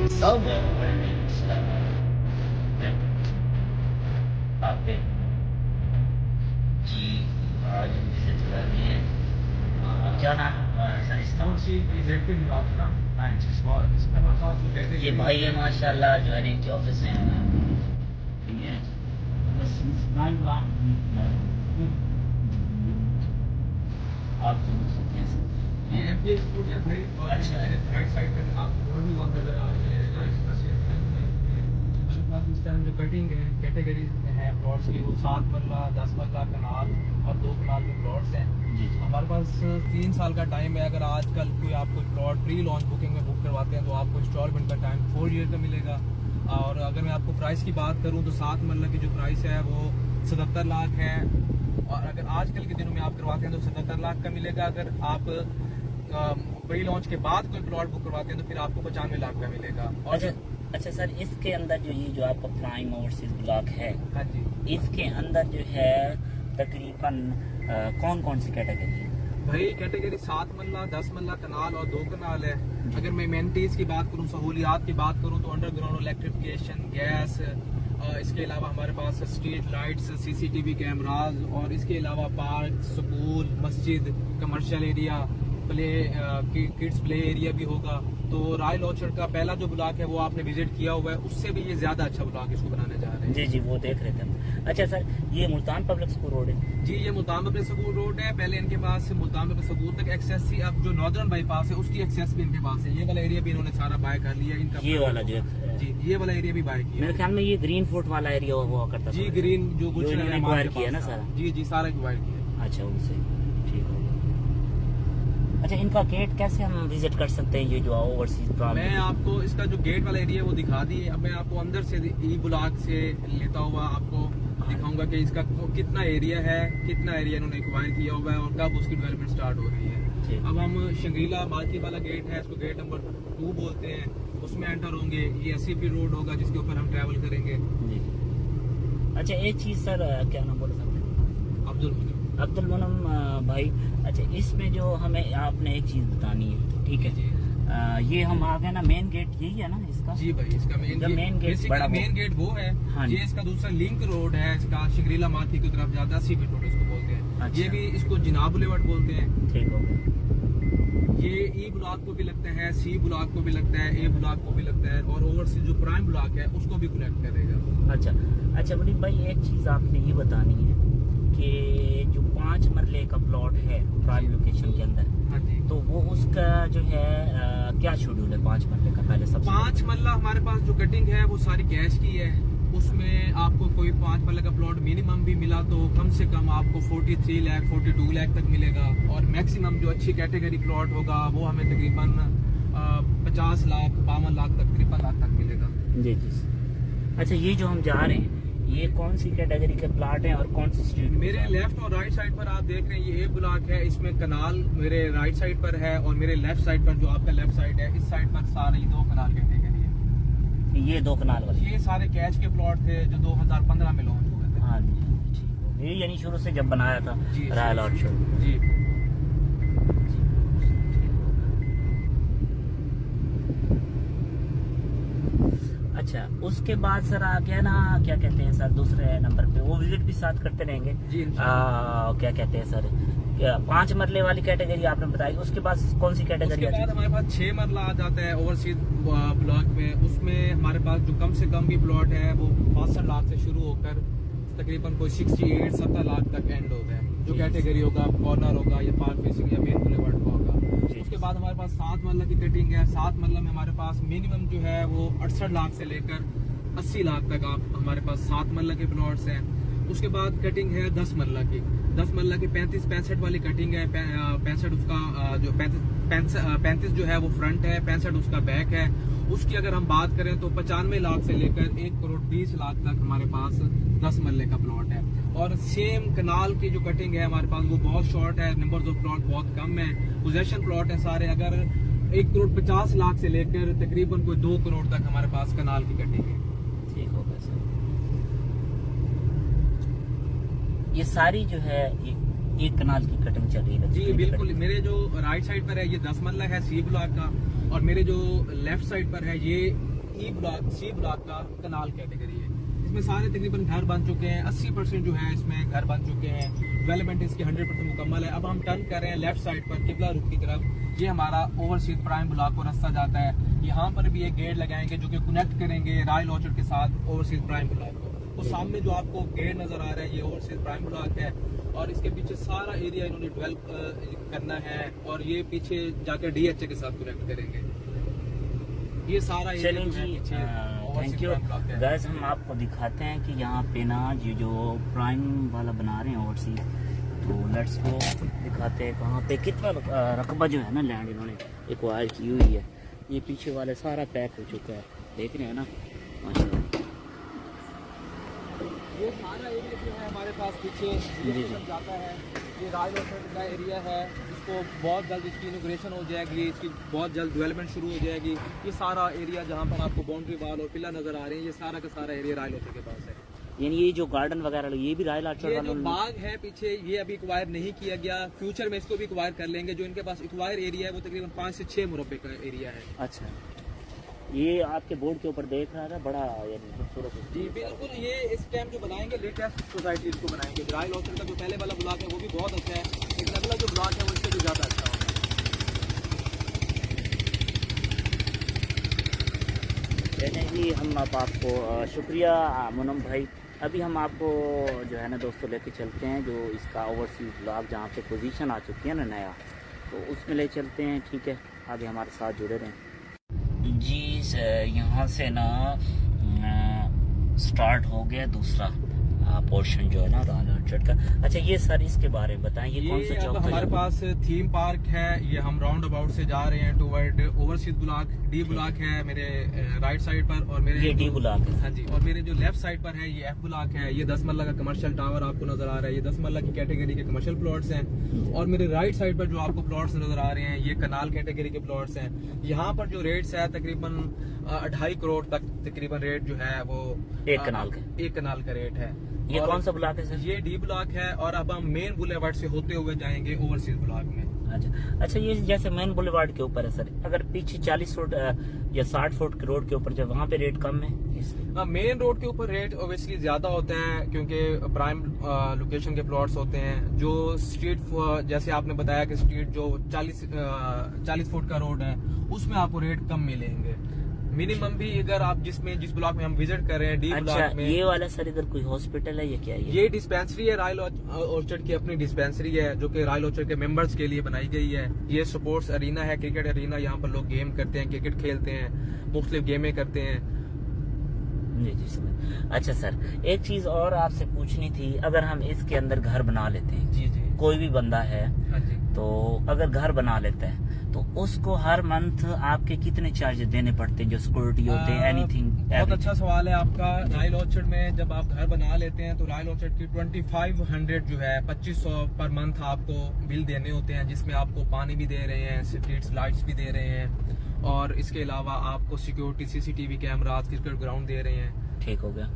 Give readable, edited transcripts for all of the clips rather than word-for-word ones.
सब आपके जी आज विजिट करनी है क्या नाम सर इसका ये भाई है माशाल्लाह ज्वाइनिंग के ऑफिस में है ठीक है आप समझ सकते हैं सर ये एमपीएस कोड या भाई और अच्छा राइट साइड पे आप और भी वहां नजर आ रहे हैं इस टाइम जो कटिंग है कैटेगरीज में है प्लॉट्स की वो 7 मरला 10 मरला कनाल और 2 कनाल के प्लॉट्स हैं जी हमारे पास 3 साल का टाइम है अगर आजकल कोई आप कोई प्लॉट प्री लॉन्च बुकिंग में बुक करवाते हैं तो आपको इंस्टॉलमेंट का टाइम 4 ईयर का मिलेगा और अगर मैं आपको प्राइस की बात करूं तो 7 मरला की जो प्राइस है वो 77 लाख है और अगर आजकल के दिनों में आप करवाते हैं तो 77 लाख का मिलेगा अगर आप प्री लॉन्च के बाद कोई प्लॉट बुक करवाते हैं तो फिर आपको 95 लाख का मिलेगा और अच्छा सर इसके अंदर जो ये जो आपका प्राइम ओवरसीज ब्लॉक है हाँ जी इसके अंदर जो है तकरीबन कौन कौन सी कैटेगरी है भाई कैटेगरी 7 मरला 10 मरला कनाल और 2 कनाल है अगर मैं एमेनिटीज की बात करूं सहूलियात की बात करूं तो अंडरग्राउंड इलेक्ट्रिफिकेशन गैस इसके अलावा हमारे पास स्ट्रीट लाइट्स सीसीटीवी कैमराज और इसके अलावा पार्क स्कूल मस्जिद commercial area play kids play area भी होगा तो रॉयल ऑर्चर्ड का पहला जो ब्लॉक है वो आपने विजिट किया हुआ है उससे भी ये ज्यादा अच्छा ब्लॉक इसको बनाने जा रहे हैं जी जी वो देख रहे थे हम। अच्छा सर ये मुल्तान पब्लिक स्कूल रोड है जी ये मुल्तान पब्लिक स्कूल रोड है पहले इनके पास मुल्तान पब्लिक स्कूल तक एक्सेस थी अब जो नॉर्दर्न बाईपास है उसकी एक्सेस भी इनके पास है ये वाला एरिया भी इन्होंने सारा बाय कर लिया इनका ये वाला जो जी ये वाला एरिया भी बाय किया मेरे ख्याल में ये ग्रीन फोर्ट वाला एरिया हुआ करता जी ग्रीन जो गुलशन इन्होंने रहमान acquire के किया पास ना था। सारा? जी जी सारा एक्वायर किया अच्छा उनसे ठीक हो गया अच्छा इनका गेट कैसे हम विजिट कर सकते हैं ये जो ओवरसीज मैं आपको इसका जो गेट वाला एरिया है वो दिखा दिए अब मैं आपको अंदर से ई ब्लॉक से लेता हुआ आपको दिखाऊंगा कि इसका कितना एरिया है कितना एरिया इन्होंने एक्वायर किया हुआ है और कब उसकी डेवलपमेंट स्टार्ट हो रही है अब हम शंग्रीला मार्केट वाला गेट है इसको गेट नंबर 2 बोलते हैं उसमें एंटर होंगे ये एससीपी रोड होगा जिसके ऊपर हम ट्रैवल करेंगे जी अच्छा एक चीज सर क्या नाम बोला सर अब्दुल मोनम भाई अच्छा इसमें जो हमें आपने एक चीज बतानी है ठीक है ये हम आ गए ना मेन गेट यही है ना इसका जी भाई इसका मेन गेट बड़ा मेन गेट वो है हाँ ये इसका दूसरा लिंक रोड है इसका शंग्रीला मार्केट की तरफ जाता है सीपी रोड इसको बोलते हैं अच्छा। ये भी इसको जिनाब बुलेवार्ड बोलते हैं ठीक हो गया ये ई ब्लॉक को भी लगता है सी ब्लॉक को भी लगता है ए ब्लॉक को भी लगता है और ओवरसीज जो प्राइम ब्लॉक है उसको भी कनेक्ट करेगा अच्छा अच्छा बड़ी भाई एक चीज आपने ये बतानी है कि जो 5 मरले का प्लॉट है प्राइम लोकेशन के अंदर हाँ जी तो वो उसका जो है क्या शेड्यूल है 5 मरले का पहले सबसे 5 मरला हमारे पास जो कटिंग है वो सारी कैश की है उसमें आपको कोई 5 मरले का प्लॉट मिनिमम भी मिला तो कम से कम आपको 43 लाख 42 लाख तक मिलेगा और मैक्सिमम जो अच्छी कैटेगरी प्लॉट होगा वो हमें तकरीबन 50 लाख 52 लाख तक 53 लाख तक मिलेगा जी जी अच्छा ये जो हम जा रहे हैं ये कौन सी कैटेगरी के प्लाट हैं और कौन सी स्ट्रीट मेरे लेफ्ट और राइट साइड पर आप देख रहे हैं ये ए ब्लॉक है इसमें कनाल मेरे राइट साइड पर है और मेरे लेफ्ट साइड पर जो आपका लेफ्ट साइड है इस साइड पर सारे 2 कनाल कैटेगरी है ये 2 कनाल वाले ये सारे कैश के प्लॉट थे जो 2015 में लॉन्च हुए थे हाँ जी ठीक हो गया। ये यानी शुरू से जब बनाया था जी, रॉयल ऑर्चर्ड जी अच्छा उसके बाद सर आ गया ना क्या कहते हैं सर दूसरे नंबर पे वो विजिट भी साथ करते रहेंगे जी क्या कहते हैं सर 5 मरले वाली कैटेगरी आपने बताई उसके बाद कौन सी कैटेगरी उसके बाद हमारे पास 6 मरला आ जाता है ओवरसीज ब्लॉक में उसमें हमारे पास जो कम से कम भी प्लॉट है वो 65 लाख से शुरू होकर तकरीबन कोई 68-70 लाख तक एंड होता है जो कैटेगरी होगा कॉर्नर होगा या पार्क फेसिंग या मेन बुलेवार्ड का होगा उसके बाद हमारे पास 7 मरला की कटिंग है 7 मरला में हमारे पास मिनिमम जो है वो 68 लाख से लेकर 80 लाख तक आप हमारे पास 7 मरला के प्लॉट्स हैं उसके बाद कटिंग है 10 मरला की 10 मरला की 35-65 वाली कटिंग है 65 उसका जो 35 जो है वो फ्रंट है 65 उसका बैक है उसकी अगर हम बात करें तो 95 लाख से लेकर 1,20 लाख तक हमारे पास 10 मरले का प्लॉट है और सेम कनाल की जो कटिंग है हमारे पास वो बहुत शॉर्ट है नंबर ऑफ प्लॉट बहुत कम है पोजेशन प्लॉट है सारे अगर 1,50 लाख से लेकर तकरीबन कोई 2 करोड़ तक हमारे पास कनाल की कटिंग है ठीक हो गया सर ये सारी जो है एक कनाल की कटिंग चल रही है जी बिल्कुल मेरे जो राइट साइड पर है ये 10 मरला है सी ब्लॉक का और मेरे जो लेफ्ट साइड पर है ये सी ब्लॉक का कनाल कैटेगरी है। इसमें सारे तकरीबन घर बन चुके हैं, 80% जो है इसमें घर बन चुके हैं, डेवलपमेंट इसकी 100% मुकम्मल है। अब हम टर्न कर रहे हैं लेफ्ट साइड पर किबला रुख की तरफ। ये हमारा ओवरसीज प्राइम ब्लॉक को रास्ता जाता है। यहाँ पर भी एक गेट लगाएंगे जो कि कनेक्ट करेंगे रॉयल ऑर्चर्ड के साथ ओवरसीज प्राइम ब्लॉक को। तो सामने जो आपको गेट नजर आ रहा है ये ओवरसीज प्राइम ब्लॉक है और इसके पीछे सारा एरिया इन्होंने डेवलप करना है और ये पीछे जाकर DHA के साथ कनेक्ट करेंगे। ये सारा चलें जी, थैंक यू गाइस। हम आपको दिखाते हैं कि यहाँ पे ना जो प्राइम वाला बना रहे हैं ओवरसीज, तो लेट्स गो दिखाते हैं कहाँ पे कितना रकबा जो है ना लैंड इन्होंने एक्वायर की हुई है। ये पीछे वाले सारा पैक हो चुका है, देख रहे हैं ना माशाल्लाह। ये सारा एरिया जो है हमारे पास पीछे जाता है, ये रॉयल ऑर्चर्ड का एरिया है। इसको बहुत जल्द इसकी इनॉग्रेशन हो जाएगी, इसकी बहुत जल्द डेवलपमेंट शुरू हो जाएगी। ये सारा एरिया जहाँ पर आपको बाउंड्री वाल और पिलर नजर आ रहे हैं, ये सारा का सारा एरिया रॉयल ऑर्चर्ड के पास है। यानी ये जो गार्डन वगैरह ये भी रॉयल ऑर्चर्ड ये जो बाग है पीछे, ये अभी एक्वायर नहीं किया गया, फ्यूचर में इसको भी एक्वायर कर लेंगे। जो इनके पास एक्वायर एरिया है वो तकरीबन 5 से 6 मुरब्बे का एरिया है। अच्छा, ये आपके बोर्ड के ऊपर देख रहा है बड़ा यानी खूबसूरत। जी बिल्कुल, ये इस टाइम जो बनाएंगे लेटेस्ट सोसाइटी इसको बनाएंगे। रॉयल ऑर्चर्ड का जो पहले वाला ब्लॉक है वो भी बहुत अच्छा है, लेकिन अगला जो ब्लॉक है वो इससे भी ज़्यादा अच्छा होगा। जी हम आपको शुक्रिया मुनम भाई। अभी हम आपको जो है ना दोस्तों लेके चलते हैं जो इसका ओवरसीज ब्लॉक जहाँ पे पोजीशन आ चुकी है ना नया, तो उसमें ले चलते हैं। ठीक है, आगे हमारे साथ जुड़े रहें जी। यहाँ से ना स्टार्ट हो गया दूसरा पोर्शन जो है ना रॉयल ऑर्चर्ड का। अच्छा ये सर इसके बारे में बताएं, ये कौन सा चौक है? हमारे पास थीम पार्क है, ये हम राउंड अबाउट से जा रहे हैं toward overseas block. D block है मेरे राइट साइड पर और मेरे ये डी ब्लॉक है। हाँ जी, और मेरे जो लेफ्ट साइड पर है ये F ब्लॉक है। ये 10 मरला का कमर्शियल टावर आपको नजर आ रहा है, ये 10 मरला की कैटेगरी के कमर्शियल प्लॉट्स हैं। और मेरे राइट साइड पर जो आपको प्लॉट्स नजर आ रहे हैं ये कनाल कैटेगरी के प्लॉट्स हैं। यहाँ पर जो रेट्स है तकरीबन 2.5 करोड़ तक तकरीबन रेट जो है वो एक कनाल का रेट है। ये कौन सा ब्लॉक है सर? ये डी ब्लॉक है और अब हम मेन बुलेवार्ड से होते हुए जाएंगे ओवरसीज ब्लॉक में। अच्छा ये जैसे मेन बुलेवार्ड के ऊपर है सर, अगर पीछे 40 फुट या 60 फुट के रोड के ऊपर जब वहाँ पे रेट कम है? मेन रोड के ऊपर रेट ओबियसली ज्यादा होता है क्योंकि प्राइम लोकेशन के प्लॉट्स होते हैं। जो स्ट्रीट जैसे आपने बताया कि स्ट्रीट जो 40 फुट का रोड है उसमें आपको रेट कम मिलेंगे मिनिमम भी। अगर आप जिस ब्लॉक में हम विजिट कर रहे हैं डी ब्लॉक में, ये वाला सर इधर कोई हॉस्पिटल है या क्या है? ये डिस्पेंसरी है, रॉयल ऑर्चर्ड की अपनी डिस्पेंसरी है जो कि रॉयल ऑर्चर्ड के मेंबर्स के लिए बनाई गई है। ये स्पोर्ट्स अरीना है, क्रिकेट अरीना, यहाँ पर लोग गेम करते हैं, क्रिकेट खेलते हैं, मुख्तलिफ गेमें करते हैं। जी समझ। अच्छा सर एक चीज और आपसे पूछनी थी, अगर हम इसके अंदर घर बना लेते हैं, जी कोई भी बंदा है तो अगर घर बना लेता है तो उसको हर मंथ आपके कितने चार्ज देने पड़ते हैं, जो सिक्योरिटी होते हैं, एनीथिंग? बहुत अच्छा सवाल है आपका। रॉयल ऑर्चर्ड में जब आप घर बना लेते हैं तो रॉयल ऑर्चर्ड की 2500 जो है 2500 पर मंथ आपको बिल देने होते हैं, जिसमें आपको पानी भी दे रहे हैं, स्ट्रीट लाइट्स भी दे रहे हैं और इसके अलावा आपको security CCTV camera, cricket ground दे रहे हैं। ठीक हो गया।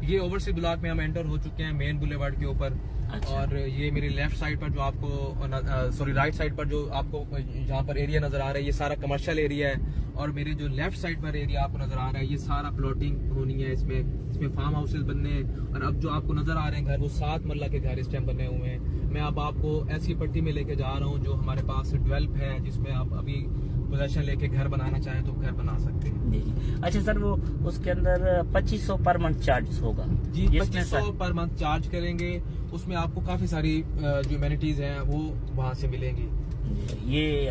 ये ओवरसीज ब्लॉक में हम एंटर हो चुके हैं मेन बुलेवार्ड के ऊपर। अच्छा। और ये मेरी लेफ्ट साइड पर जो आपको राइट साइड पर जो आपको जहाँ पर एरिया नजर आ रहा है ये सारा कमर्शियल एरिया है। और मेरे जो लेफ्ट साइड पर एरिया आपको नजर आ रहा है ये सारा प्लॉटिंग होनी है, इसमें फार्म हाउसेज बनने हैं। और अब जो आपको नजर आ रहे हैं घर वो 7 मरला के घर इस टाइम बने हुए हैं। मैं अब आपको ऐसी पट्टी में लेके जा रहा हूँ जो हमारे पास डेवलप है, जिसमें आप अभी पोजेशन लेके घर बनाना चाहें तो घर बना सकते हैं। जी। अच्छा सर वो उसके अंदर 2500 पर मंथ चार्ज होगा? जी 2500 पर मंथ चार्ज करेंगे, उसमें आपको काफी सारी जो एमिनिटीज हैं वो वहाँ से मिलेंगी। ये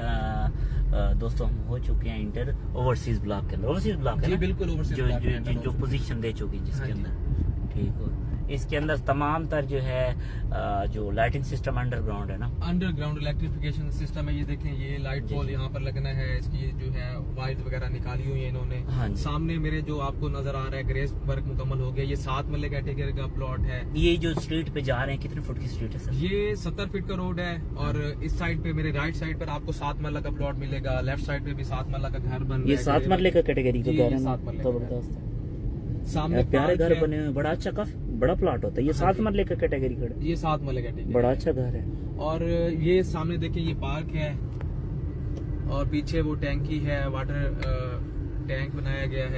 दोस्तों हम हो चुके हैं इंटर ओवरसीज ब्लॉक के अंदर। ओवरसीज ब्लॉक है जी बिल्कुल ओवरसीज ब्लॉक जो पोजीशन दे चुकी जिसके अंदर। ठीक हो, इसके अंदर तमाम तर जो है जो लाइटिंग सिस्टम अंडरग्राउंड है ना, अंडरग्राउंड इलेक्ट्रिफिकेशन सिस्टम है। ये देखें ये लाइट पोल यहाँ पर लगना है, इसकी जो है वायर्स वगैरह निकाली हुई है इन्होंने। हाँ सामने मेरे जो आपको नजर आ रहा है ग्रेस वर्क मुकम्मल हो गया। ये 7 मरले कैटेगरी का प्लॉट है। ये जो स्ट्रीट पे जा रहे हैं कितने फुट की स्ट्रीट है सर? ये 70 फीट का रोड है और इस साइड पे मेरे राइट साइड पर आपको 7 मरला का प्लॉट मिलेगा, लेफ्ट साइड पे भी 7 मरला का घर बन। ये 7 मरले का कैटेगरी का घर है, 7 मरले जबरदस्त है। सामने प्यारे घर बने हुए, बड़ा अच्छा, काफी बड़ा प्लाट होता है। ये 7 मरले का कैटेगरी का, ये 7 मरले कैटेगरी, बड़ा अच्छा घर है। और ये सामने देखिए ये पार्क है और पीछे वो टैंकी है, वाटर टैंक बनाया गया है।